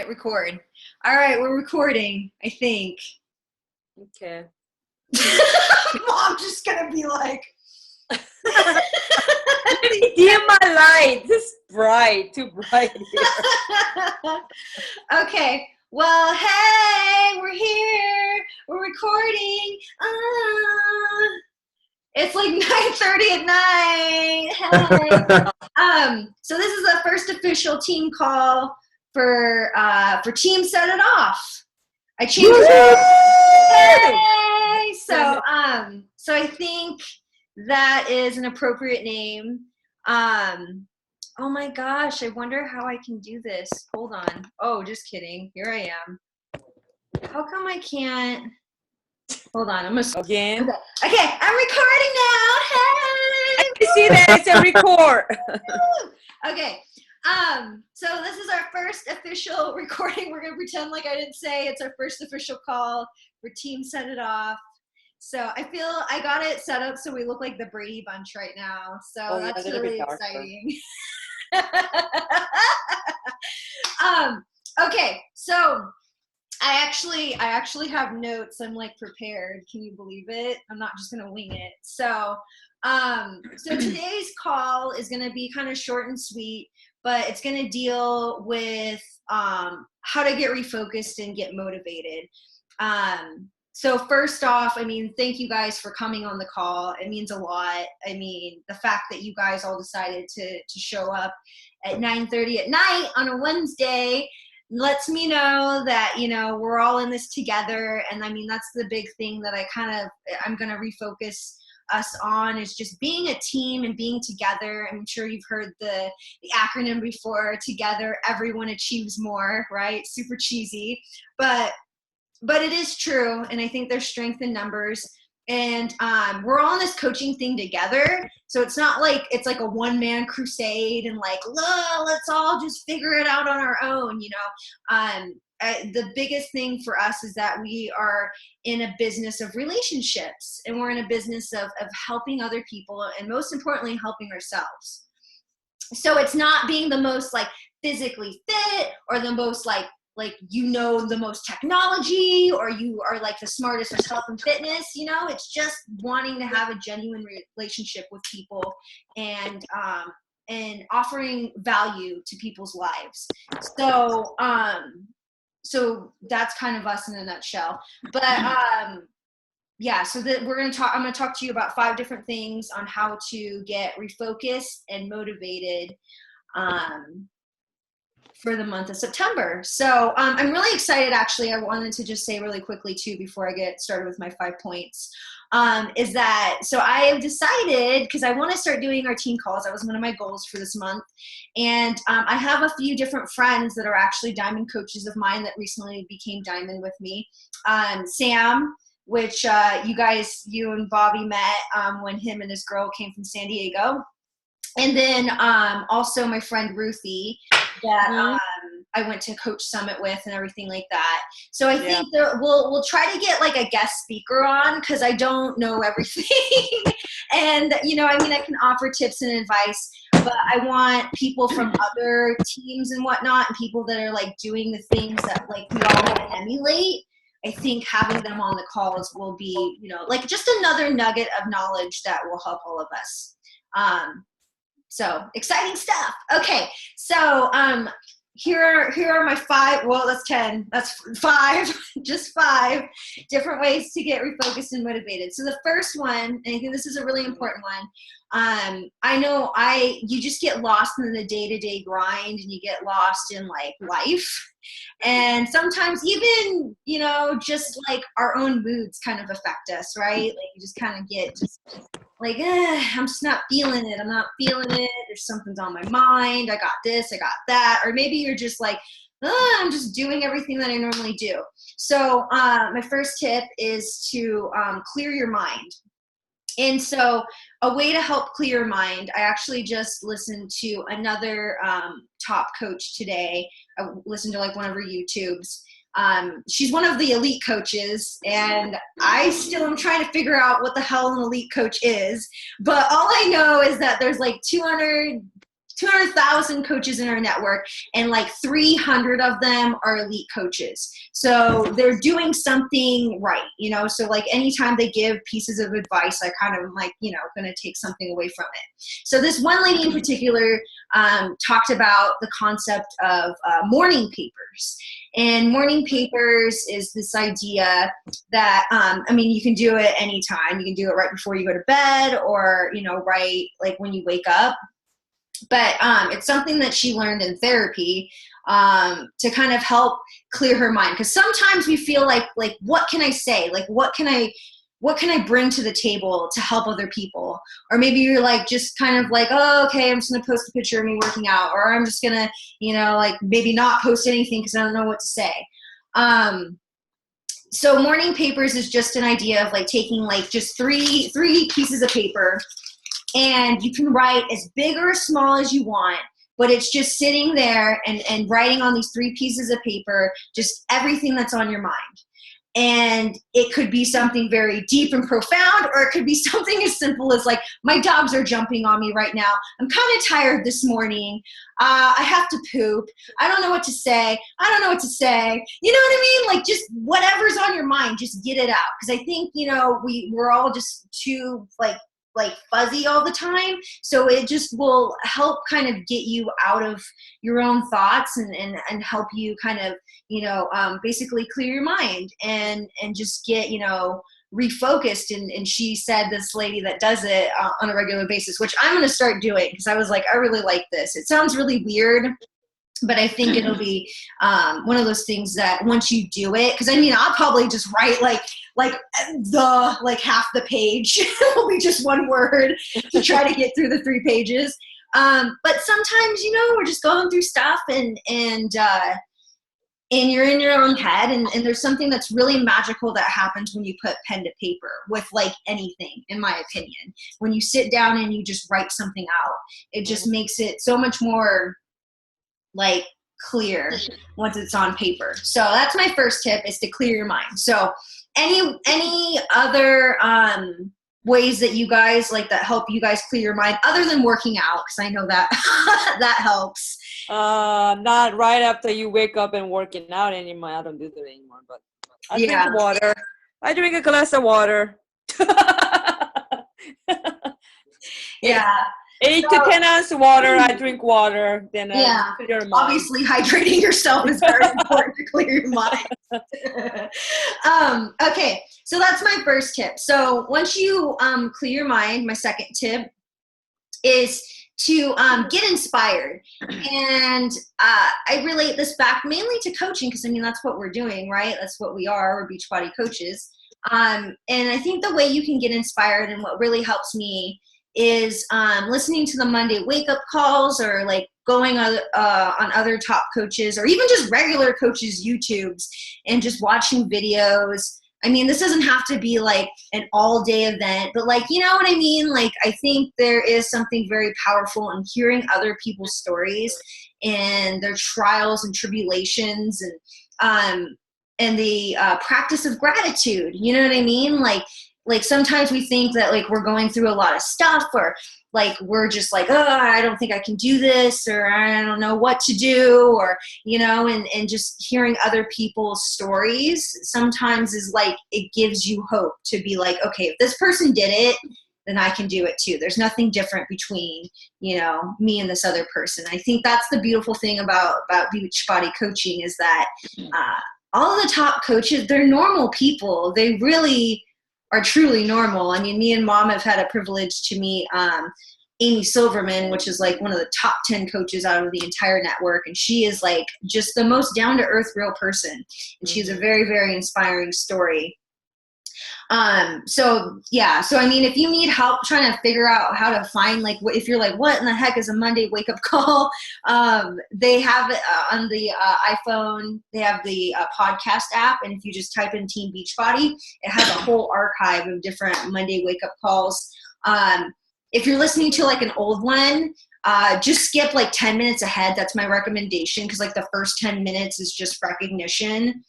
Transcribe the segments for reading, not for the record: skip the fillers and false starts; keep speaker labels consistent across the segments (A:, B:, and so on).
A: Hit record. All right, we're recording, I think.
B: Okay.
A: Mom's just gonna be like,
B: Dim my light. It's bright, too bright here.
A: Okay, well, hey, we're here. We're recording. It's like 9:30 at night. Hey. So this is the first official team call for Team Set It Off. I changed it. Hey! So I think that is an appropriate name. Oh my gosh, I wonder how I can do this. Hold on. Oh, just kidding. Here I am. How come I can't? Hold on. I'm gonna
B: Again.
A: Okay, I'm recording now. Hey!
B: I see that it's a record.
A: Okay. So this is our first official recording. We're gonna pretend like I didn't say it's our first official call for Team Set It Off. So I feel I got it set up so we look like the Brady Bunch right now. So that's really exciting. Okay, so I actually have notes. I'm like prepared. Can you believe it? I'm not just gonna wing it. So today's call is gonna be kind of short and sweet, but it's gonna deal with how to get refocused and get motivated. So first off, I mean, thank you guys for coming on the call. It means a lot. I mean, the fact that you guys all decided to show up at 9:30 at night on a Wednesday lets me know that, you know, we're all in this together. And I mean, that's the big thing that I'm going to refocus us on, is just being a team and being together. I'm sure you've heard the acronym before: together, everyone achieves more, right? Super cheesy, but it is true. And I think there's strength in numbers. And we're all in this coaching thing together. So it's not like it's like a one-man crusade and like, let's all just figure it out on our own, you know. The biggest thing for us is that we are in a business of relationships, and we're in a business of helping other people, and most importantly, helping ourselves. So it's not being the most like physically fit, or the most like the most technology, or you are like the smartest with health and fitness, you know. It's just wanting to have a genuine relationship with people and offering value to people's lives. So that's kind of us in a nutshell. But yeah, so that I'm going to talk to you about 5 different things on how to get refocused and motivated for the month of September. So I'm really excited, actually. I wanted to just say really quickly too, before I get started with my 5 points, is that, so I have decided, because I want to start doing our team calls. That was one of my goals for this month. And I have a few different friends that are actually diamond coaches of mine that recently became diamond with me. Sam, which you and Bobby met when him and his girl came from San Diego. And then also my friend Ruthie that I went to Coach Summit with and everything like that. So I think that we'll try to get like a guest speaker on, because I don't know everything. And, you know, I mean, I can offer tips and advice, but I want people from other teams and whatnot, and people that are like doing the things that like we all want to emulate. I think having them on the calls will be, you know, like just another nugget of knowledge that will help all of us. So exciting stuff. Okay. So, here are my 5, well, that's 10, that's 5, just 5 different ways to get refocused and motivated. So the first one, and I think this is a really important one. I know you just get lost in the day-to-day grind, and you get lost in like life. And sometimes even, you know, just like our own moods kind of affect us, right? Like you just kind of get just like, I'm just not feeling it. I'm not feeling it. There's something's on my mind. I got this, I got that. Or maybe you're just like, I'm just doing everything that I normally do. So my first tip is to clear your mind. And so a way to help clear your mind, I actually just listened to another top coach today. I listened to like one of her YouTubes. She's one of the elite coaches, and I still am trying to figure out what the hell an elite coach is. But all I know is that there's like 200 200,000 coaches in our network, and like 300 of them are elite coaches. So they're doing something right, so like anytime they give pieces of advice, I kind of am like, going to take something away from it. So this one lady in particular talked about the concept of morning papers. And morning papers is this idea that, you can do it anytime. You can do it right before you go to bed, or, right like when you wake up. But it's something that she learned in therapy to kind of help clear her mind. Because sometimes we feel like, what can I say? Like, what can I bring to the table to help other people? Or maybe you're like, just kind of like, oh, okay, I'm just going to post a picture of me working out. Or I'm just going to, like maybe not post anything because I don't know what to say. So morning papers is just an idea of like taking like just three pieces of paper, and you can write as big or as small as you want, but it's just sitting there and writing on these 3 pieces of paper, just everything that's on your mind. And it could be something very deep and profound, or it could be something as simple as like, my dogs are jumping on me right now. I'm kind of tired this morning. I have to poop. I don't know what to say. I don't know what to say. You know what I mean? Like, just whatever's on your mind, just get it out. Because I think, we're all just too like fuzzy all the time. So it just will help kind of get you out of your own thoughts and help you kind of, basically clear your mind and just get, refocused. And she said, this lady that does it on a regular basis, which I'm going to start doing, because I was like, I really like this. It sounds really weird, but I think it'll be one of those things that once you do it, because I'll probably just write like half the page will be just one word to try to get through the 3 pages. But sometimes, we're just going through stuff and you're in your own head, and there's something that's really magical that happens when you put pen to paper with like anything, in my opinion. When you sit down and you just write something out, it just makes it so much more like clear once it's on paper. So that's my first tip, is to clear your mind. So any other ways that you guys like that help you guys clear your mind other than working out? Because I know that that helps.
B: Not right after you wake up and working out anymore. I don't do that anymore, but I drink water. I drink a glass of water.
A: Yeah.
B: 8 to 10 ounces of water. I drink water. Then clear your mind.
A: Obviously, hydrating yourself is very important to clear your mind. Okay, so that's my first tip. So once you clear your mind, my second tip is to get inspired. And I relate this back mainly to coaching, because that's what we're doing, right? That's what we are. We're Beachbody coaches. And I think the way you can get inspired, and what really helps me, is listening to the Monday wake-up calls, or like going on other top coaches, or even just regular coaches' YouTubes, and just watching videos. This doesn't have to be like an all-day event, but like, you know what I mean? Like, I think there is something very powerful in hearing other people's stories and their trials and tribulations, and the practice of gratitude. You know what I mean? Like sometimes we think that like we're going through a lot of stuff, or like we're just like, oh, I don't think I can do this, or I don't know what to do, or, and just hearing other people's stories sometimes is like, it gives you hope to be like, okay, if this person did it, then I can do it too. There's nothing different between, me and this other person. I think that's the beautiful thing about Beachbody coaching, is that all of the top coaches, they're normal people. They really are truly normal. Me and Mom have had a privilege to meet Amy Silverman, which is like one of the top 10 coaches out of the entire network. And she is like just the most down-to-earth real person. And she has a very, very inspiring story. So if you need help trying to figure out how to find, like, if you're like, what in the heck is a Monday wake-up call? They have it on the iPhone. They have the podcast app, and if you just type in Team Beachbody, it has a whole archive of different Monday wake-up calls. If you're listening to like an old one, just skip like 10 minutes ahead. That's my recommendation, because like the first 10 minutes is just recognition.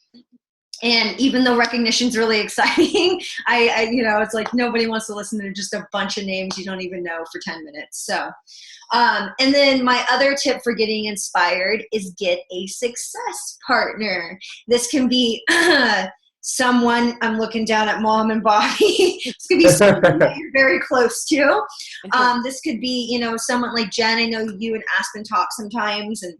A: And even though recognition's really exciting, I it's like nobody wants to listen to just a bunch of names you don't even know for 10 minutes. So, and then my other tip for getting inspired is get a success partner. This can be someone, I'm looking down at Mom and Bobby. This could be someone that you're very close to. This could be, someone like Jen. I know you and Aspen talk sometimes, and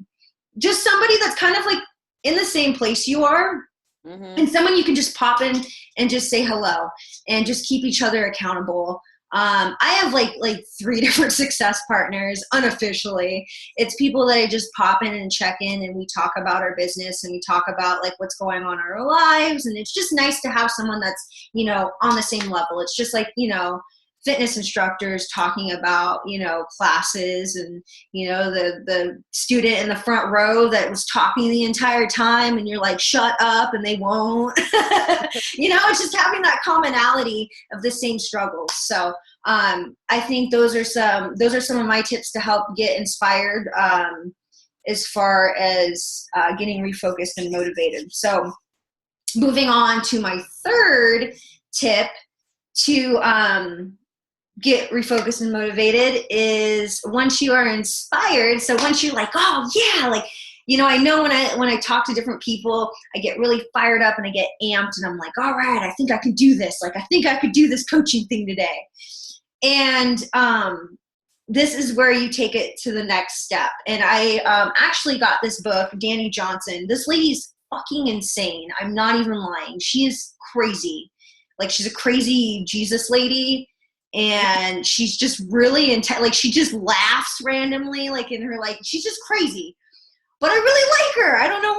A: just somebody that's kind of like in the same place you are. Mm-hmm. And someone you can just pop in and just say hello and just keep each other accountable. I have like 3 different success partners unofficially. It's people that I just pop in and check in, and we talk about our business and we talk about like what's going on in our lives. And it's just nice to have someone that's, on the same level. It's just like, fitness instructors talking about, classes, and, the student in the front row that was talking the entire time and you're like, shut up, and they won't. It's just having that commonality of the same struggles. So I think those are some of my tips to help get inspired as far as getting refocused and motivated. So moving on to my third tip to get refocused and motivated is once you are inspired. So once you're like, oh yeah, like, I know when I talk to different people, I get really fired up and I get amped and I'm like, all right, I think I can do this. Like, I think I could do this coaching thing today. And this is where you take it to the next step. And I actually got this book, Danny Johnson. This lady's fucking insane. I'm not even lying. She is crazy. Like, she's a crazy Jesus lady. And she's just really intense. Like, she just laughs randomly, like in her, like, she's just crazy. But I really like her. I don't know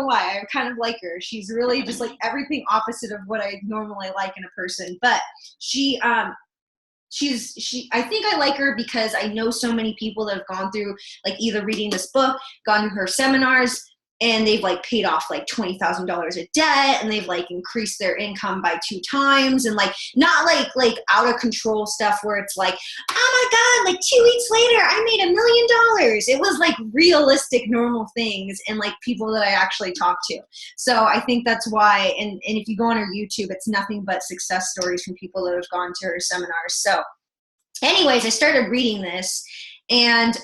A: why. I kind of like her. She's really just like everything opposite of what I normally like in a person. But she I think I like her because I know so many people that have gone through like either reading this book, gone to her seminars, and they've like paid off like $20,000 of debt, and they've like increased their income by 2 times, and like not like out of control stuff where it's like, oh my God, like 2 weeks later I made $1 million. It was like realistic, normal things, and like people that I actually talk to. So I think that's why, and if you go on her YouTube, it's nothing but success stories from people that have gone to her seminars. So anyways, I started reading this. And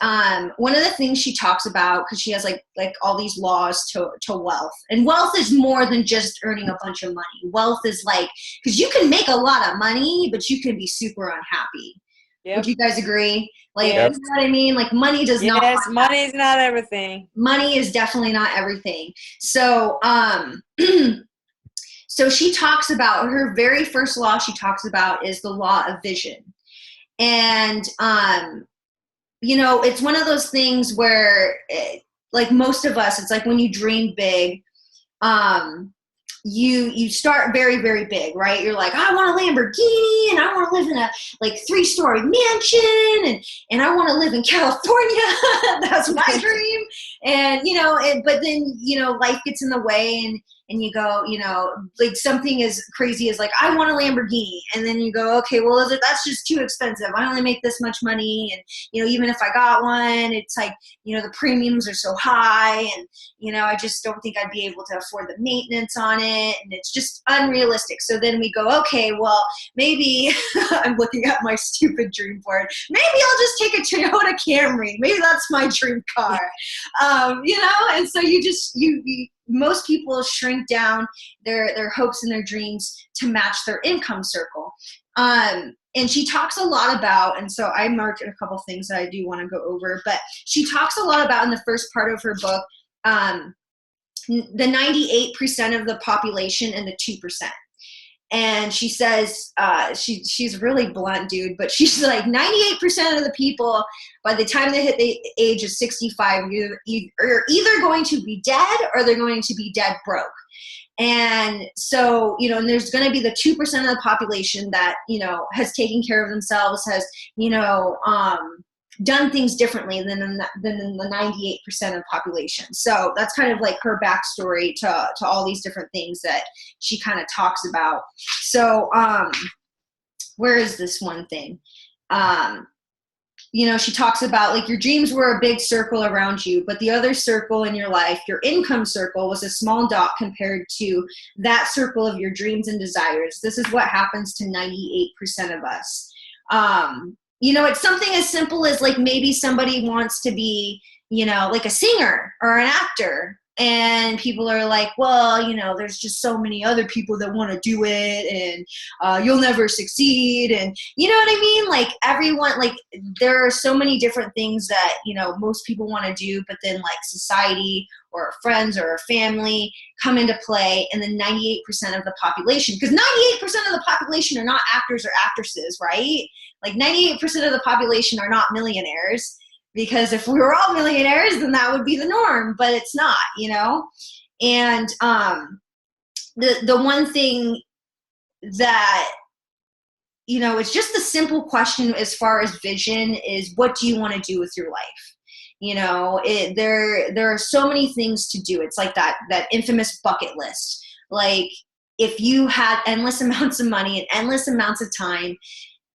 A: one of the things she talks about, because she has like all these laws to wealth, and wealth is more than just earning a bunch of money. Wealth is like, because you can make a lot of money, but you can be super unhappy. Yep. Would you guys agree? Like, You know what I mean? Like, money does not.
B: Yes, money is not everything.
A: Money is definitely not everything. So, so she talks about her very first law. She talks about is the law of vision, and it's one of those things where, like most of us, it's like when you dream big, you start very, very big, right? You're like, I want a Lamborghini, and I want to live in a like 3-story mansion, and I want to live in California. That's my dream. And, but then, life gets in the way, and you go, like something as crazy as like, I want a Lamborghini. And then you go, okay, well, that's just too expensive. I only make this much money. And, even if I got one, it's like, the premiums are so high, and, I just don't think I'd be able to afford the maintenance on it. And it's just unrealistic. So then we go, okay, well, maybe I'm looking at my stupid dream board. Maybe I'll just take a Toyota Camry. Maybe that's my dream car. And so most people shrink down their hopes and their dreams to match their income circle. And she talks a lot about, and so I marked a couple things that I do want to go over, but she talks a lot about in the first part of her book, the 98% of the population and the 2%. And she says, she's really blunt, dude, but she's like 98% of the people, by the time they hit the age of 65, are either going to be dead or they're going to be dead broke. And so, and there's going to be the 2% of the population that, has taken care of themselves, has, done things differently than the 98% of the population. So that's kind of like her backstory to all these different things that she kind of talks about. So where is this one thing? she talks about like your dreams were a big circle around you, but the other circle in your life, your income circle, was a small dot compared to that circle of your dreams and desires. This is what happens to 98% of us. It's something as simple as like maybe somebody wants to be, like a singer or an actor. And people are like, well, there's just so many other people that want to do it, and you'll never succeed. And you know what I mean? Like everyone, like there are so many different things that, most people want to do, but then like society or friends or family come into play, and then 98% of the population, because 98% of the population are not actors or actresses, right? Like 98% of the population are not millionaires. Because if we were all millionaires, then that would be the norm, but it's not, And the one thing that, it's just a simple question as far as vision is, what do you want to do with your life? There are so many things to do. It's like that infamous bucket list. Like if you had endless amounts of money and endless amounts of time,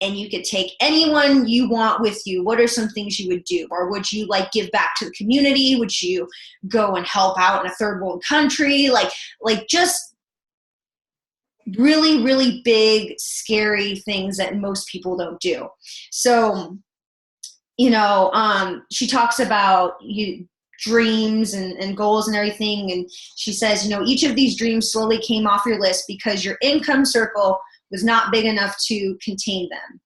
A: and you could take anyone you want with you, what are some things you would do? Or would you like give back to the community? Would you go and help out in a third world country? Like just really, really big, scary things that most people don't do. So, she talks about dreams and goals and everything. And she says, each of these dreams slowly came off your list because your income circle was not big enough to contain them.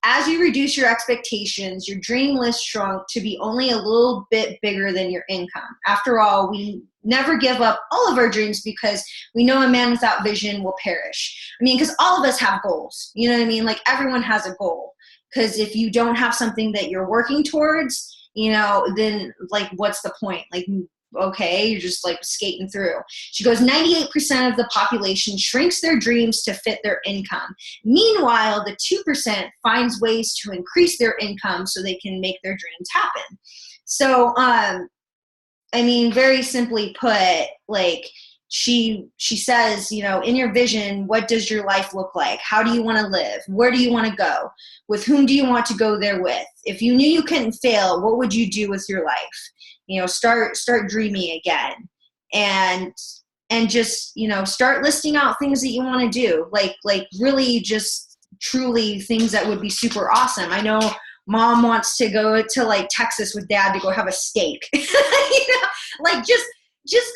A: As you reduce your expectations, your dream list shrunk to be only a little bit bigger than your income. After all, we never give up all of our dreams because we know a man without vision will perish. I mean, because all of us have goals. You know what I mean? Like everyone has a goal. Because if you don't have something that you're working towards, then like what's the point? Like, okay, you're just like skating through. She goes, 98% of the population shrinks their dreams to fit their income. Meanwhile, the 2% finds ways to increase their income so they can make their dreams happen. So, very simply put, like she says, in your vision, what does your life look like? How do you want to live? Where do you want to go? With whom do you want to go there with? If you knew you couldn't fail, what would you do with your life? Start dreaming again, and just, start listing out things that you want to do, like really just truly things that would be super awesome. I know mom wants to go to like Texas with dad to go have a steak, like just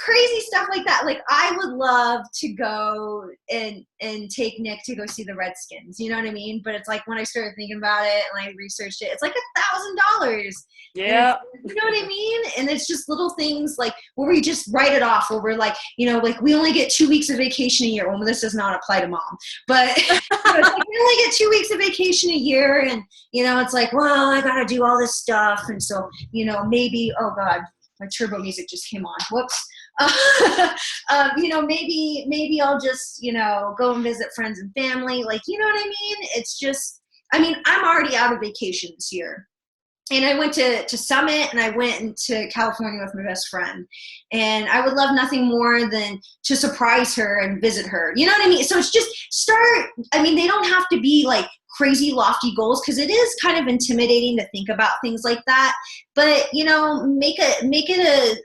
A: crazy stuff like that. Like I would love to go and take Nick to go see the Redskins. You know what I mean? But it's like when I started thinking about it and I researched it, it's like $1,000.
B: Yeah.
A: You know what I mean? And it's just little things like where we just write it off, where we're like, like we only get 2 weeks of vacation a year. Well, this does not apply to mom, but it's like we only get 2 weeks of vacation a year. And, it's like, well, I got to do all this stuff. And so, maybe, oh God, my turbo music just came on. Whoops. Maybe I'll just, go and visit friends and family. Like, you know what I mean? It's just, I'm already out of vacation this year. And I went to Summit, and I went to California with my best friend. And I would love nothing more than to surprise her and visit her. You know what I mean? So it's just they don't have to be like crazy lofty goals, because it is kind of intimidating to think about things like that. But, make it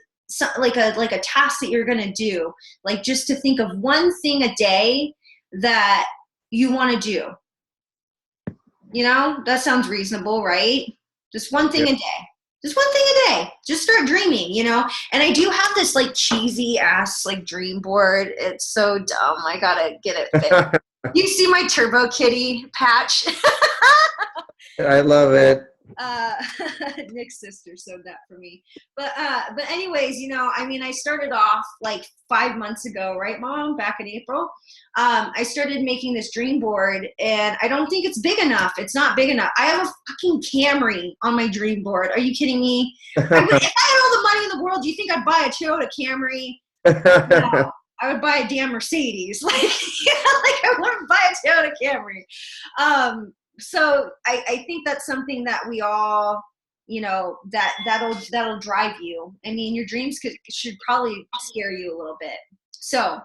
A: a task that you're going to do. Like just to think of one thing a day that you want to do. That sounds reasonable, right? Just one thing a day. Just one thing a day. Just start dreaming, And I do have this like cheesy ass like dream board. It's so dumb. I gotta get it fixed. You see my Turbo Kitty patch?
C: I love it.
A: Nick's sister sewed that for me. But anyways, I started off like 5 months ago, right, Mom? Back in April. I started making this dream board, and I don't think it's big enough. It's not big enough. I have a fucking Camry on my dream board. Are you kidding me? If I had all the money in the world, do you think I'd buy a Toyota Camry? No. I would buy a damn Mercedes. Like I wouldn't buy a Toyota Camry. So I think that's something that we all, that'll drive you. Your dreams should probably scare you a little bit. So,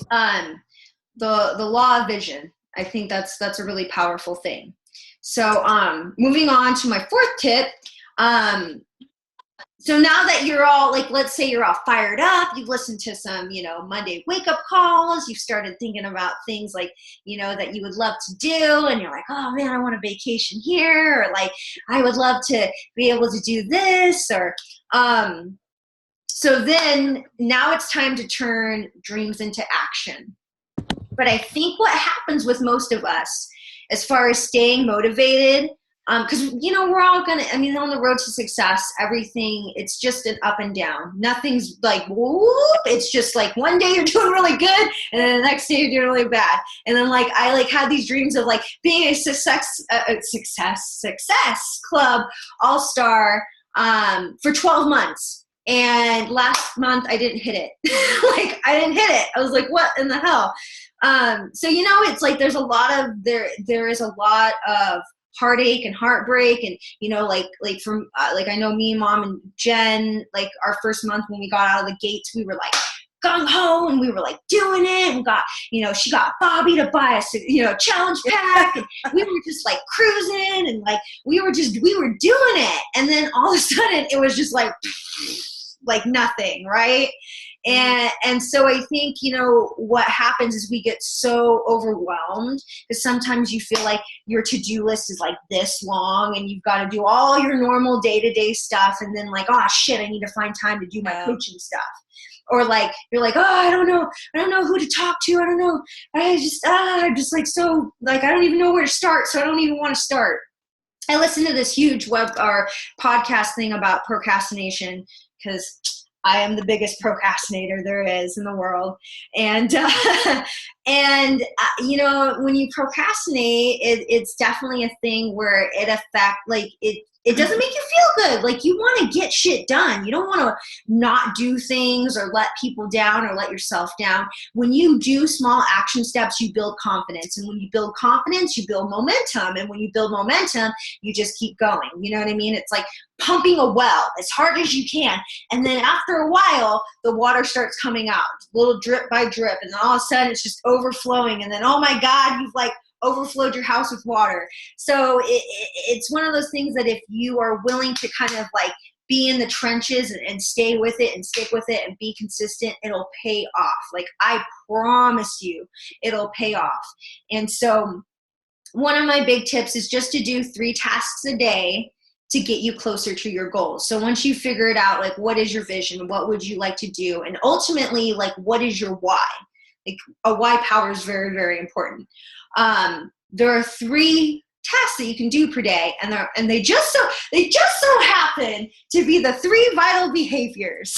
A: the law of vision, I think that's a really powerful thing. So moving on to my fourth tip. So now that you're all like, let's say you're all fired up, you've listened to some, Monday wake up calls, you've started thinking about things like, that you would love to do. And you're like, oh man, I want a vacation here. Or like, I would love to be able to do this. Or, so then now it's time to turn dreams into action. But I think what happens with most of us, as far as staying motivated, because, we're all on the road to success, everything, it's just an up and down. Nothing's like, whoop. It's just like one day you're doing really good and then the next day you're doing really bad. And then like, I like had these dreams of like being a success club all-star for 12 months. And last month I didn't hit it. I didn't hit it. I was like, what in the hell? So, it's like, there is a lot of heartache and heartbreak. And, I know me, Mom, and Jen, like our first month when we got out of the gates, we were like gung ho and we were like doing it and got, she got Bobby to buy us, challenge pack. And we were just like cruising and like, we were doing it. And then all of a sudden it was just like nothing. Right. And so I think, what happens is we get so overwhelmed because sometimes you feel like your to-do list is like this long and you've got to do all your normal day-to-day stuff. And then like, oh shit, I need to find time to do my coaching stuff. Or like, you're like, oh, I don't know who to talk to. I don't know. I'm just like, so like, I don't even know where to start. So I don't even want to start. I listened to this huge web or podcast thing about procrastination because I am the biggest procrastinator there is in the world. And, when you procrastinate, it's definitely a thing where it affects, like it doesn't make you feel good. Like you want to get shit done. You don't want to not do things or let people down or let yourself down. When you do small action steps, you build confidence. And when you build confidence, you build momentum. And when you build momentum, you just keep going. You know what I mean? It's like pumping a well as hard as you can. And then after a while, the water starts coming out, little drip by drip. And then all of a sudden it's just overflowing. And then, oh my God, you've like overflowed your house with water. So it's one of those things that if you are willing to kind of like be in the trenches and stay with it and stick with it and be consistent, it'll pay off. Like I promise you, it'll pay off. And so one of my big tips is just to do 3 tasks a day to get you closer to your goals. So once you figure it out, like what is your vision? What would you like to do? And ultimately, like what is your why? Like a why power is very, very important. There are 3 tasks that you can do per day, and they just so happen to be the 3 vital behaviors.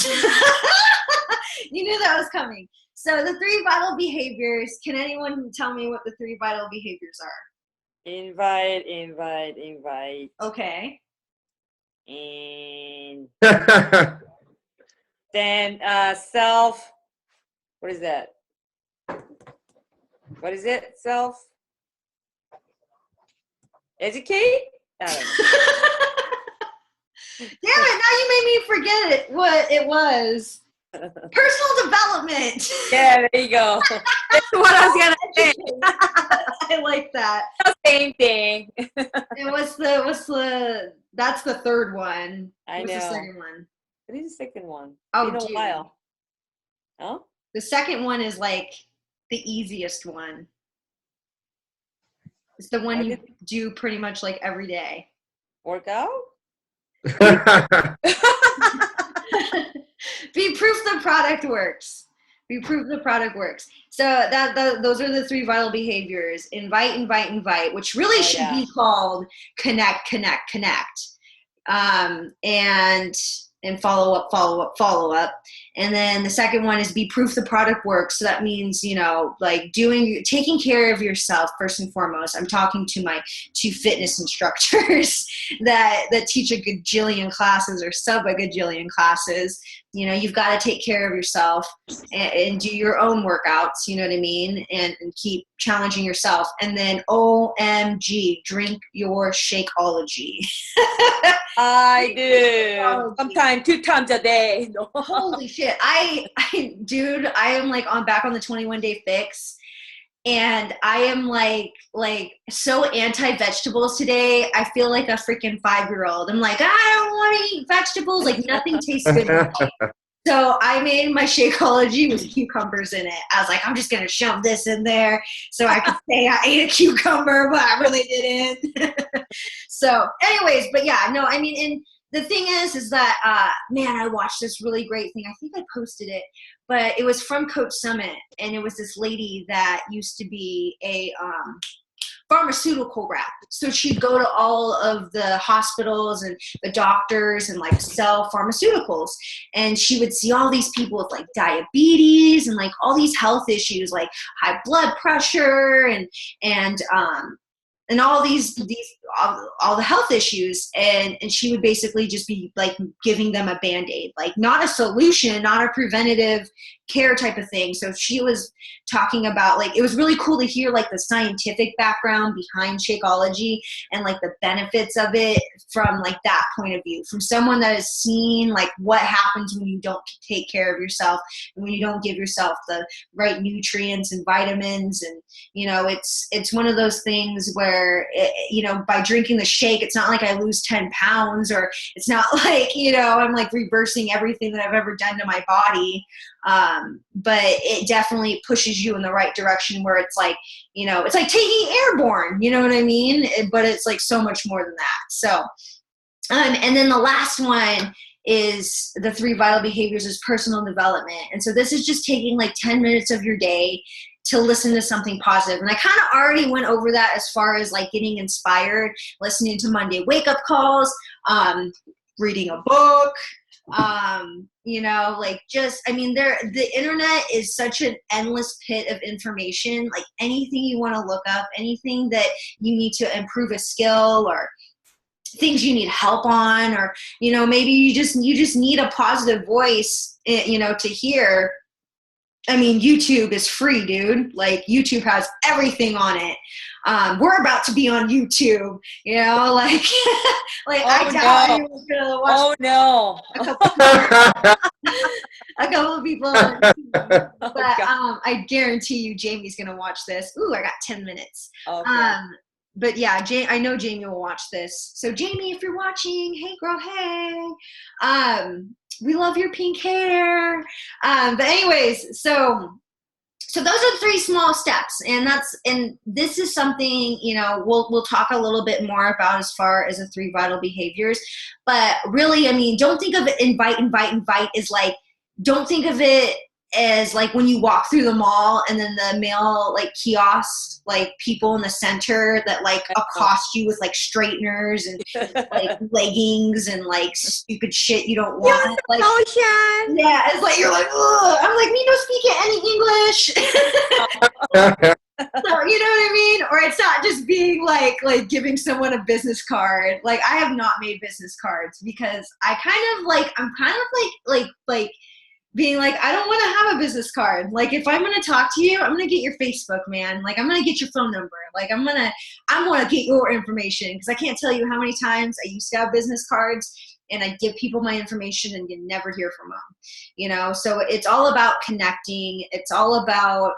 A: You knew that was coming. So the 3 vital behaviors. Can anyone tell me what the 3 vital behaviors are?
B: Invite.
A: Okay.
B: And then self. What is that? What is it? Self educate? I don't know.
A: Damn it, now you made me forget it. What it was. Personal development.
B: Yeah, there you go. That's what I was gonna say.
A: I like that.
B: Same thing.
A: What's that's the 3rd one.
B: I
A: What's
B: know.
A: the 2nd one?
B: What is the 2nd one?
A: Oh,
B: in a
A: dude.
B: while. Huh?
A: The 2nd one is like the easiest one. It's the one you do pretty much like every day.
B: Workout?
A: Be proof the product works. Be proof the product works. So those are the 3 vital behaviors. Invite, which really should be called connect. And follow up. And then the 2nd one is be proof the product works. So that means, like taking care of yourself first and foremost. I'm talking to my 2 fitness instructors that teach a gajillion classes or sub a gajillion classes. You've got to take care of yourself and do your own workouts, you know what I mean? And keep challenging yourself. And then OMG, drink your Shakeology.
B: I do. Sometimes 2 times a day. No.
A: Holy shit. I am like back on the 21-day fix. and I am like so anti-vegetables today. I feel like a freaking 5-year-old. I'm like, I don't want to eat vegetables. Like nothing tastes good to me. So I made my Shakeology with cucumbers in it. I was like, I'm just going to shove this in there so I could say I ate a cucumber, but I really didn't. So anyways, but yeah, no, I mean, and the thing is that, man, I watched this really great thing. I think I posted it, but it was from Coach Summit. And it was this lady that used to be a pharmaceutical rep. So she'd go to all of the hospitals and the doctors and like sell pharmaceuticals. And she would see all these people with like diabetes and like all these health issues, like high blood pressure and all all the health issues. And she would basically just be like giving them a Band-Aid, like not a solution, not a preventative care type of thing. So she was talking about, like, it was really cool to hear like the scientific background behind Shakeology and like the benefits of it from like that point of view, from someone that has seen like what happens when you don't take care of yourself and when you don't give yourself the right nutrients and vitamins. And it's one of those things where by drinking the shake, it's not like I lose 10 pounds, or it's not like I'm like reversing everything that I've ever done to my body. But it definitely pushes you in the right direction, where it's like, it's like taking airborne, you know what I mean? But it's like so much more than that. So, and then the last one is the 3 vital behaviors is personal development. And so this is just taking like 10 minutes of your day to listen to something positive. And I kind of already went over that as far as like getting inspired, listening to Monday wake up calls, reading a book, the internet is such an endless pit of information. Like anything you want to look up, anything that you need to improve a skill, or things you need help on, or maybe you just need a positive voice to hear. I mean, YouTube is free, dude. Like YouTube has everything on it. We're about to be on YouTube, like I doubt anyone's gonna watch.
B: Oh no!
A: A couple of people on YouTube. But I guarantee you, Jamie's gonna watch this. Ooh, I got 10 minutes.
B: Okay.
A: But yeah, I know Jamie will watch this. So Jamie, if you're watching, hey girl, hey. We love your pink hair. But anyways, so those are 3 small steps, and this is something, we'll talk a little bit more about as far as the 3 vital behaviors. But really, I mean, don't think of it invite is like, don't think of it as like when you walk through the mall and then the male like kiosks, like people in the center that like accost you with like straighteners and like leggings and like stupid shit you don't want. Like,
B: lotion.
A: Yeah, it's like you're like, ugh. I'm like, me don't speak any English. So, you know what I mean? Or it's not just being like giving someone a business card. Like I have not made business cards because I'm kind of like being like, I don't want to have a business card. Like, if I'm going to talk to you, I'm going to get your Facebook, man. Like, I'm going to get your phone number. Like, I want to get your information, because I can't tell you how many times I used to have business cards and I give people my information and you never hear from them, So it's all about connecting. It's all about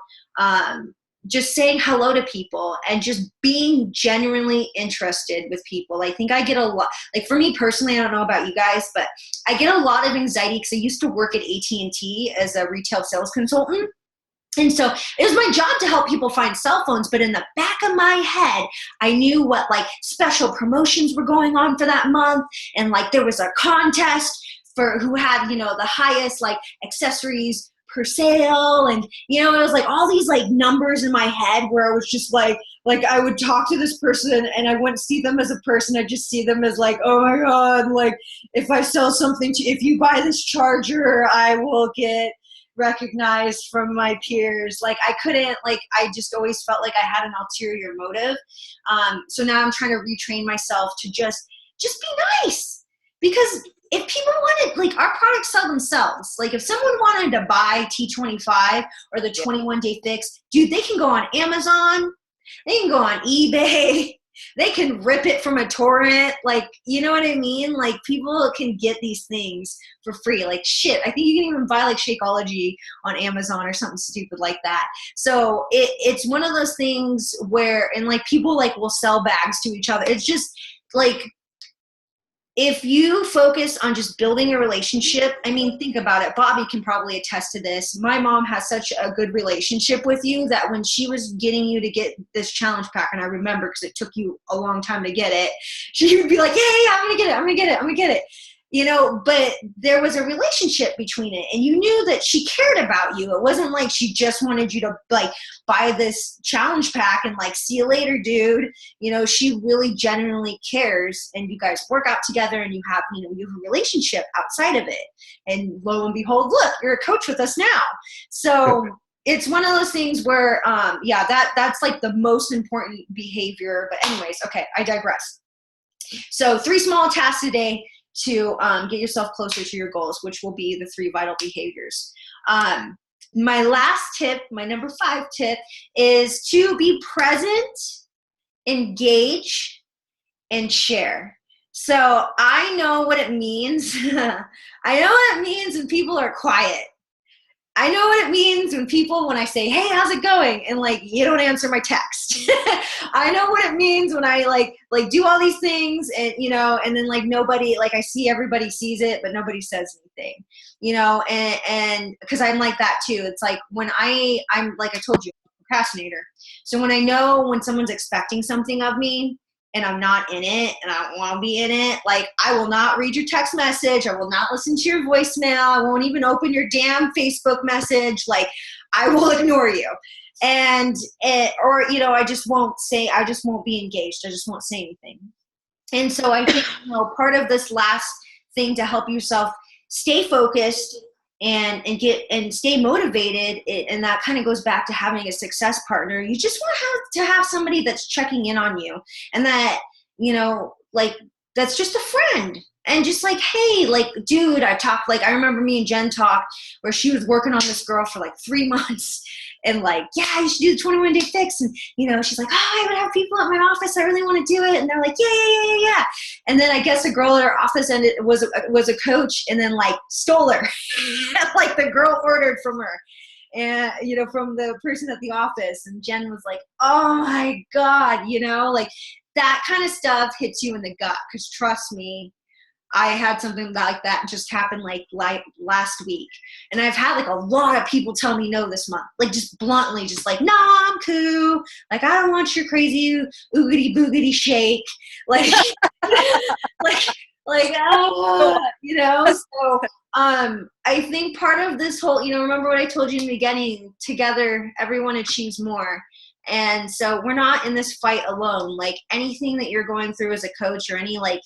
A: just saying hello to people and just being genuinely interested with people. I think I get a lot, like for me personally, I don't know about you guys, but I get a lot of anxiety because I used to work at AT&T as a retail sales consultant. And so it was my job to help people find cell phones, but in the back of my head, I knew what like special promotions were going on for that month. And like there was a contest for who had, the highest like accessories per sale. And, it was like all these like numbers in my head where I was just like I would talk to this person and I wouldn't see them as a person. I just see them as like, oh my God, like if I sell something if you buy this charger, I will get recognized from my peers. Like I couldn't, like, I just always felt like I had an ulterior motive. So now I'm trying to retrain myself to just be nice, because if people wanted, like, our products sell themselves. Like if someone wanted to buy T25 or the 21 Day Fix, dude, they can go on Amazon, they can go on eBay, They can rip it from a torrent. Like, you know what I mean? Like, people can get these things for free. Like, shit, I think you can even buy like Shakeology on Amazon or something stupid like that. So it's one of those things where, and like people like will sell bags to each other. It's just like, if you focus on just building a relationship, I mean, think about it. Bobby can probably attest to this. My mom has such a good relationship with you that when she was getting you to get this challenge pack, and I remember because it took you a long time to get it, she would be like, yeah, I'm going to get it. I'm going to get it. I'm going to get it. You know, but there was a relationship between it, and you knew that she cared about you. It wasn't like she just wanted you to like buy this challenge pack and like, see you later, dude. You know, she really genuinely cares, and you guys work out together, and you have a relationship outside of it. And lo and behold, look, you're a coach with us now. So it's one of those things where, that's like the most important behavior. But anyways, okay, I digress. So 3 small tasks a day to get yourself closer to your goals, which will be the 3 vital behaviors. My last tip, my number 5 tip, is to be present, engage, and share. So I know what it means. I know what it means when people are quiet. I know what it means when I say, hey, how's it going? And like, you don't answer my text. I know what it means when I like do all these things and, and then like nobody, like I see everybody sees it, but nobody says anything, and cause I'm like that too. It's like when I'm like, I told you, I'm a procrastinator. So when I know when someone's expecting something of me, and I'm not in it, and I don't want to be in it, like, I will not read your text message. I will not listen to your voicemail. I won't even open your damn Facebook message. Like, I will ignore you. I just won't be engaged. I just won't say anything. And so I think, part of this last thing to help yourself stay focused and stay motivated, and that kind of goes back to having a success partner. You just want to have somebody that's checking in on you, and that, like, that's just a friend, and just like, hey, like, dude, I remember me and Jenn talked where she was working on this girl for like 3 months, and like, yeah, you should do the 21-day fix. And, she's like, oh, I would have people at my office. I really want to do it. And they're like, yeah. And then I guess a girl at her office was a coach, and then like stole her. Like the girl ordered from her, and, from the person at the office. And Jenn was like, oh my God, like that kind of stuff hits you in the gut. Cause trust me, I had something like that just happen like last week. And I've had like a lot of people tell me no this month, like just bluntly, just like, no, I'm cool. Like, I don't want your crazy oogity boogity shake. Like, so I think part of this whole, remember what I told you in the beginning, together, everyone achieves more. And so we're not in this fight alone. Like, anything that you're going through as a coach, or any like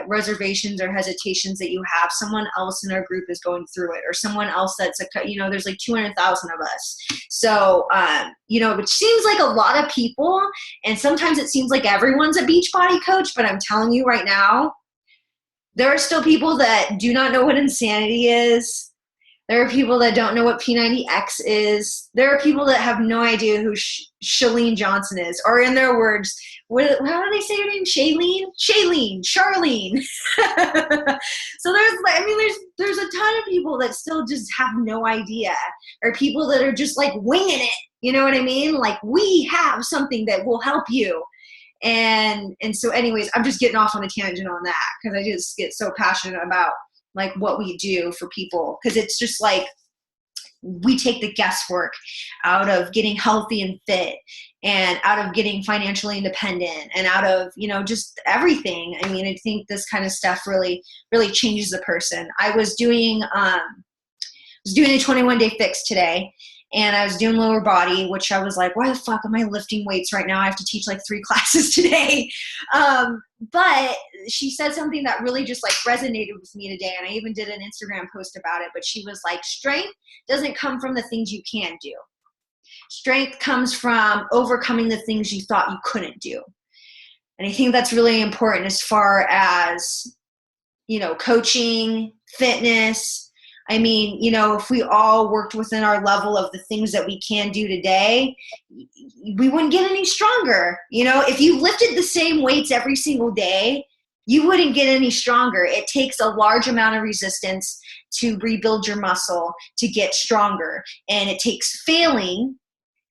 A: reservations or hesitations that you have, someone else in our group is going through it, or someone else that's there's like 200,000 of us. So, which seems like a lot of people, and sometimes it seems like everyone's a Beachbody coach, but I'm telling you right now, there are still people that do not know what insanity is. There are people that don't know what P90X is. There are people that have no idea who Chalene Johnson is, or in their words, how do they say her name? Charlene. So there's a ton of people that still just have no idea, or people that are just like winging it. You know what I mean? Like, we have something that will help you. And so anyways, I'm just getting off on a tangent on that, because I just get so passionate about like what we do for people, because it's just like, we take the guesswork out of getting healthy and fit, and out of getting financially independent, and out of, just everything. I mean, I think this kind of stuff really, really changes a person. I was doing a 21-day fix today, and I was doing lower body, which I was like, why the fuck am I lifting weights right now? I have to teach like 3 classes today. But she said something that really just like resonated with me today. And I even did an Instagram post about it, but she was like, strength doesn't come from the things you can do. Strength comes from overcoming the things you thought you couldn't do. And I think that's really important as far as, coaching, fitness, I mean, you know, if we all worked within our level of the things that we can do today, we wouldn't get any stronger. You know, if you lifted the same weights every single day, you wouldn't get any stronger. It takes a large amount of resistance to rebuild your muscle to get stronger. And it takes failing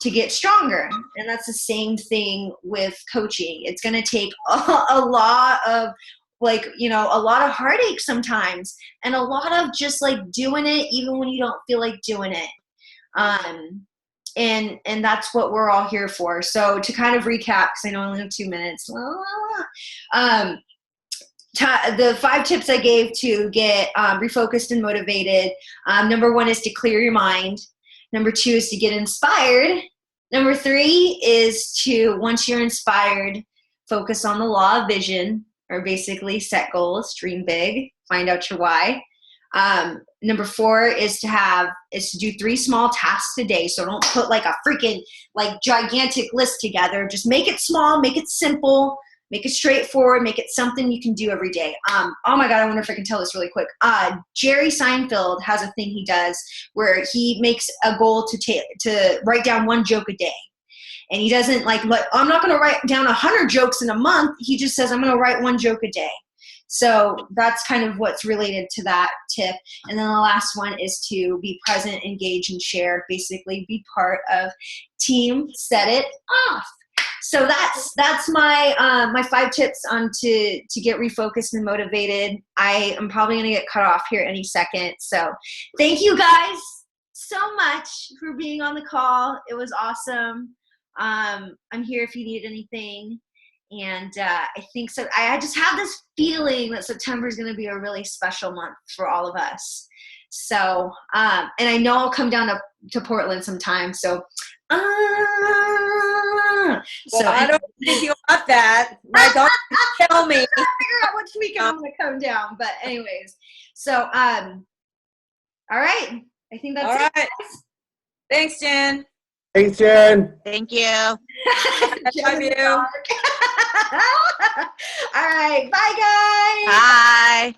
A: to get stronger. And that's the same thing with coaching. It's going to take a lot of like, you know, a lot of heartache sometimes, and a lot of just like doing it even when you don't feel like doing it. And that's what we're all here for. So to kind of recap, because I know I only have 2 minutes, the 5 tips I gave to get refocused and motivated. Number 1 is to clear your mind. Number 2 is to get inspired. Number 3 is to, once you're inspired, focus on the law of vision, or basically set goals, dream big, find out your why. Number 4 is to do 3 small tasks a day. So don't put like a freaking like gigantic list together. Just make it small, make it simple, make it straightforward, make it something you can do every day. Oh my God, I wonder if I can tell this really quick. Jerry Seinfeld has a thing he does where he makes a goal to write down 1 joke a day. And he doesn't like I'm not going to write down 100 jokes in a month. He just says, I'm going to write 1 joke a day. So that's kind of what's related to that tip. And then the last one is to be present, engage, and share. Basically be part of team, set it off. So that's my my 5 tips on to get refocused and motivated. I am probably going to get cut off here any second. So thank you guys so much for being on the call. It was awesome. I'm here if you need anything. And I think so. I just have this feeling that September is going to be a really special month for all of us. So, and I know I'll come down to Portland sometime. So,
B: well, I don't think you want that. My daughter tell me.
A: I figure out which weekend I'm going to come down. But anyways, so, all right. I think that's
B: all
A: it.
B: right. Thanks, Jen.
C: Thanks, Jen.
D: Thank you.
B: I love you.
A: All right. Bye, guys.
D: Bye.